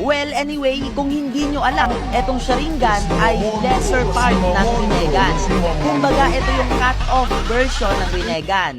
Well, anyway, kung hindi nyo alam, etong Sharingan ay lesser part ng Rinnegan. Kumbaga, ito yung cut-off version ng Rinnegan.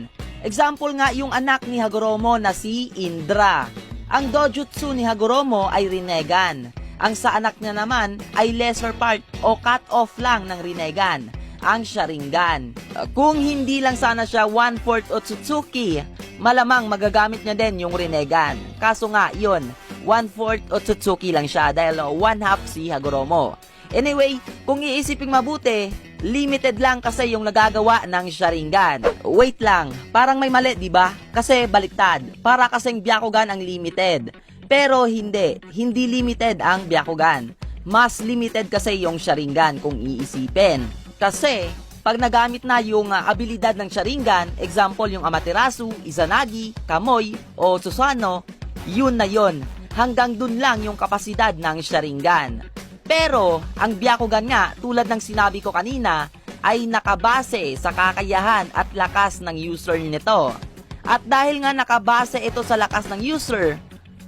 Example nga yung anak ni Hagoromo na si Indra. Ang dojutsu ni Hagoromo ay Rinnegan. Ang sa anak niya naman ay lesser part o cut-off lang ng Rinnegan, ang Sharingan. Kung hindi lang sana siya 1/4 Otsutsuki, malamang magagamit niya din yung Rinnegan. Kaso nga, yun, 1/4 Otsutsuki lang siya dahil 1/2 si Hagoromo. Anyway, kung iisipin mabuti, limited lang kasi yung nagagawa ng Sharingan. Wait lang, parang may mali, di ba? Kasi baliktad, para kasing Byakugan ang limited. Pero hindi limited ang Byakugan. Mas limited kasi yung Sharingan kung iisipin. Kasi, pag nagamit na yung abilidad ng Sharingan, example yung Amaterasu, Izanagi, Kamui, o Susanoo, yun na yun. Hanggang dun lang yung kapasidad ng Sharingan. Pero, ang Byakugan nga, tulad ng sinabi ko kanina, ay nakabase sa kakayahan at lakas ng user nito. At dahil nga nakabase ito sa lakas ng user,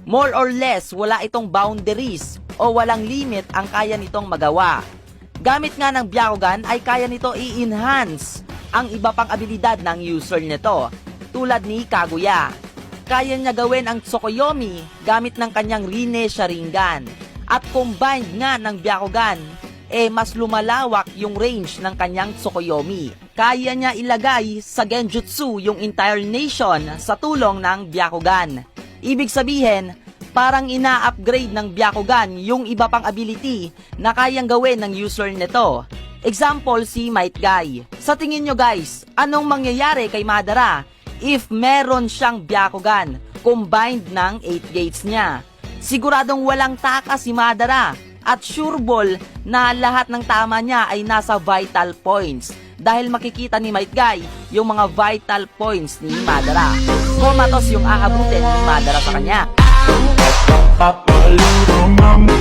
more or less wala itong boundaries o walang limit ang kaya nitong magawa. Gamit nga ng Byakugan ay kaya nito i-enhance ang iba pang abilidad ng user nito, tulad ni Kaguya. Kaya niya gawin ang Tsukuyomi gamit ng kanyang Rinne Sharingan. At combined nga ng Byakugan, mas lumalawak yung range ng kanyang Tsukuyomi. Kaya niya ilagay sa Genjutsu yung entire nation sa tulong ng Byakugan. Ibig sabihin, parang ina-upgrade ng Byakugan yung iba pang ability na kayang gawin ng user nito. Example, si Might Guy. Sa tingin nyo guys, anong mangyayari kay Madara if meron siyang Byakugan combined ng 8 gates niya? Siguradong walang taka si Madara at sureball na lahat ng tama niya ay nasa vital points dahil makikita ni Might Guy yung mga vital points ni Madara. Comatose yung aabutin ni Madara sa kanya. Papa little mama,